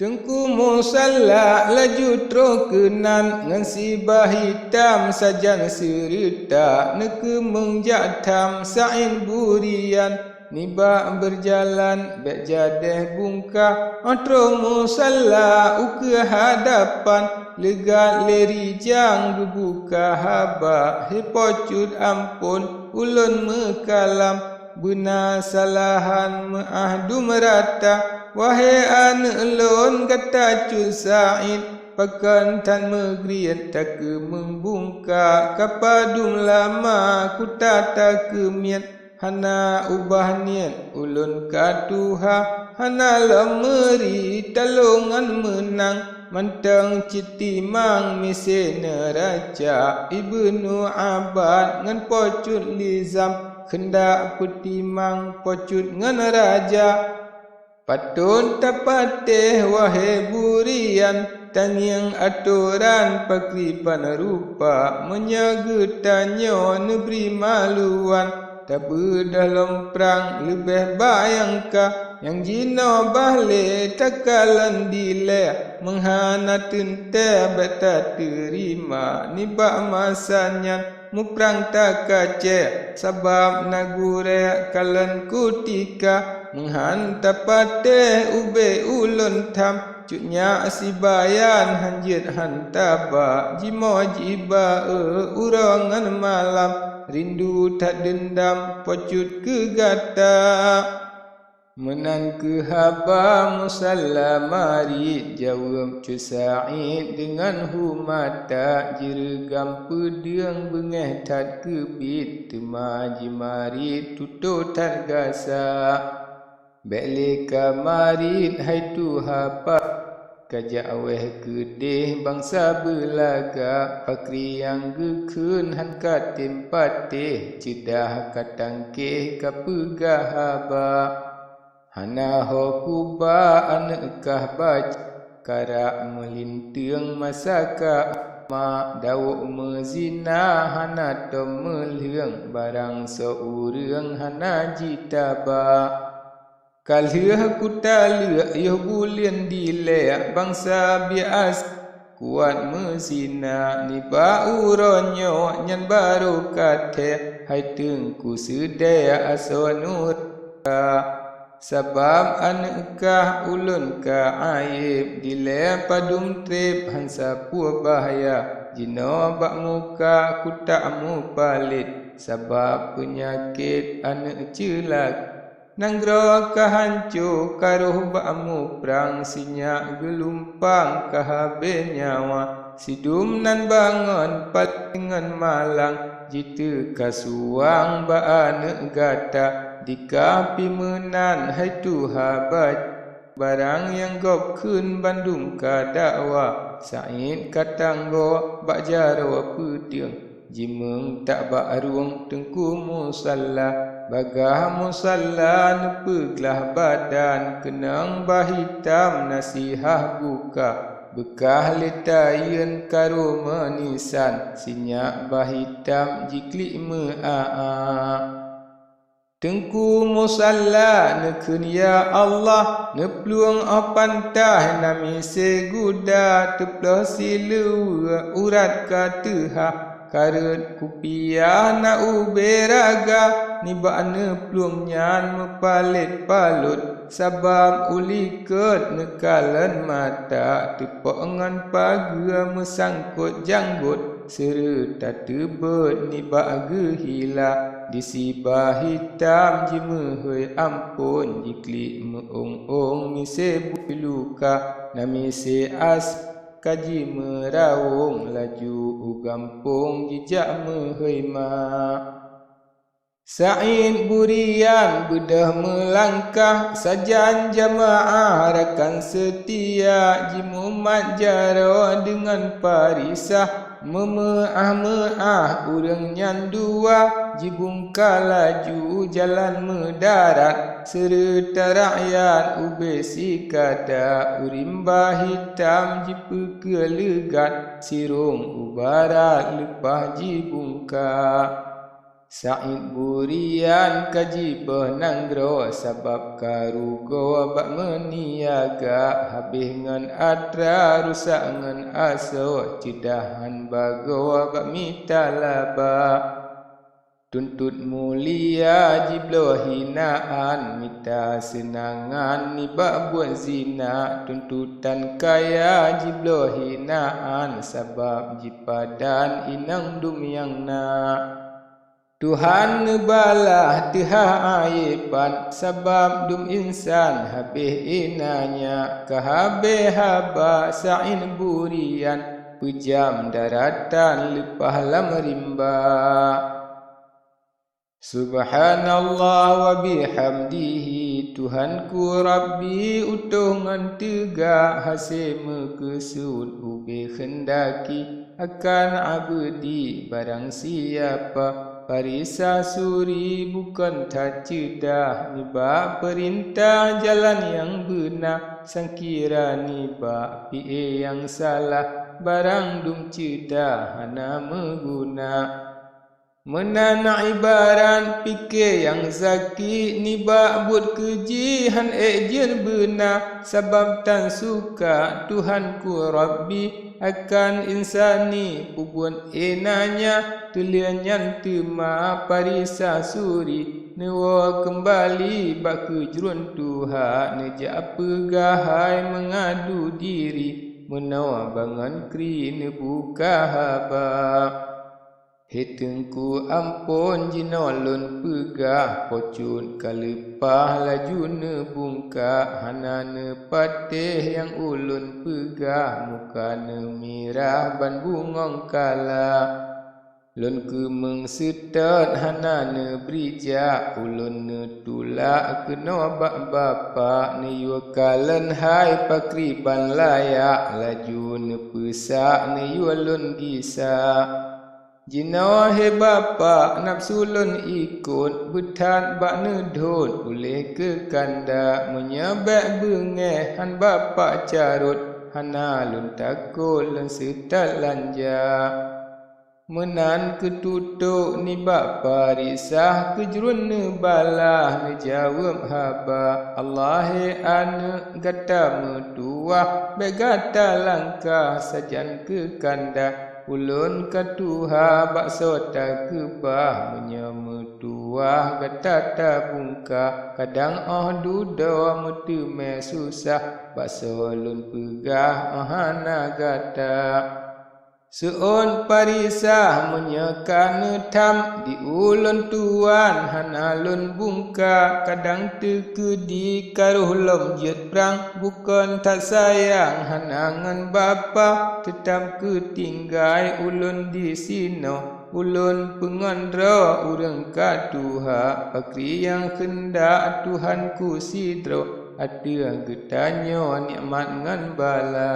Tengku musalla laju trokenan ngan sibah hitam sajan serita neke mengjadam sain burian niba berjalan bek jadeh bungka antro musalla uke hadapan legat leri jang berbuka haba hepocut ampun ulun mekalam benar salahan meahdu merata wahai anak elon kata Cun Said pakan tan megrian tak ke membungka kapadum lama ku tata kemiat hana ubah niat ulun katuha hana lemeri talongan menang mantang citimang misi neraca Ibnu Abad ngan pocut lizam kendak putimang pocut ngan raja patun tapateh wahai burian tangiang aturan pakripan rupa menyagetanyo negeri maluan tak berdalam perang lebih bayangka yang jino bahle takalan dile menghana tente beta terima nibak masanya muprang tak kace sebab nagure kalan kutika menghantar pateh ube ulun tam cuknya sibayan hanjit hantaba jimo jiba urangan malam rindu tak dendam pocut kegata menan ke haba musalla mari jawab Cun Said dengan humata jirgam pedang bengeh tat kebit temaji mari tutu tat gasa bele kamarit hai tu hapa kajak aweh kedih bangsa belaga pakri yang gekun han katim patih cedah katangkeh kapegah haba hana ho kuba anekah baca karak melintang masaka ma dawuk mezina hana tom melheng barang seurang hana jitaba kalih kutalih yuh bulian dilek bangsa bias kuat mezina niba uronyo nyan baru kate hai tengku sedaya asonur sebab anekah ulun ka aib dile padum trip hansa pua bahaya jino bak muka kutak mu palit sebab penyakit anek celak nanggro kahancu karuh bak mu perang sinyak gelumpang kahabe nyawa sidum nan bangun palingan malang jitu kasuang ba anek gata dikapi menan hai tuha barang yang gop kun bandung ka dakwa Said katanggo bak jaro putiang jimeng tak bak ruang tengku musalla bagah musalla nepeglah badan kenang bahitam nasihah buka bekah letayen karo manisan sinyak bahitam jiklik meaa tengku musalla nekun ya Allah nepluang apantah nami seguda teploh silu urat katuha karut kupiah na uberaga nibak nepluang nyan mepalit palut sabab uliket nekalan mata tepok ngan paga mesangkut janggut serta tebet nibak gehila disibah hitam jimehoi ampun jiklik meong-ong mise luka namise as kaji merawung laju ugampung jijak mehoi ma Said burian bedah melangkah sajan jamaah rakan setia jimumat jaro dengan parisah memeah-meah urang nyandua jibungka laju jalan mendarat serta rakyat ubesi kada urimba hitam jipu kelegat sirung ubarat lepah jibungka Sa'id burian kaji penanggro sebab karugo bak meniaga habis ngan atra rusak ngan aso cidahan bago bak mitalaba tuntut mulia jiblo hinaan mita senangan ni bak buat zina tuntutan kaya jiblo hinaan sebab jipadan inang dumyang na Tuhan ngebalah tiha aipan sebab dum insan habis inanya kahabeh haba sa'in burian pejam daratan lepah lam rimba Subhanallah wa bihamdihi Tuhanku Rabbi utuh ngan tegak hasil mekesud ube khendaki akan abdi barang siapa Parisa suri bukan tak cedah Nibak perintah jalan yang benar Sangkira nibak pi'e yang salah Barang dum cedah hana meguna Menana ibaran fikir yang zaki Nibak buat kejihan ejen benar Sebab tan suka Tuhanku Rabbi akan insani pubuan enanya Tulianyan tema parisa suri Newa kembali bak kejurun Tuhan Nejak pegahai mengadu diri Menawa bangan kri nebuka habak Hitungku ampun jinolon pegah Pocut kalepah laju nebungka Hana nepatih yang ulun pegah Muka nemirah ban bungong kala Lun kemeng setat hana nebrijak Ulun netulak kena bak-bapak Neyua kalen hai pakriban layak Laju nepesak neyua lun gisak Jinawa he bapa nafsu lun ikut Betat bak nedhut boleh ke kanda Menyabak bengeh han bapa carut Hana lun takut lun setat lanja Menan ketutuk ni bapa risah Kejurun nebalah nejawab haba Allah he anak gata metuah Begata langkah sajan ke kanda Ulun katuha bakso tak kebah Menyemetuah gata tabungka Kadang duda metume susah Bakso lun pegah hana gata Seon parisah menyekan tam Di ulun tuan hana lun bungka Kadang tekedi karuh lom jet perang Bukan tak sayang hanangan bapa Tetap ketinggai ulun di sino Ulun pengandra urang katuha Pakri yang hendak Tuhanku sidro Ada getanyo nikmat ngan bala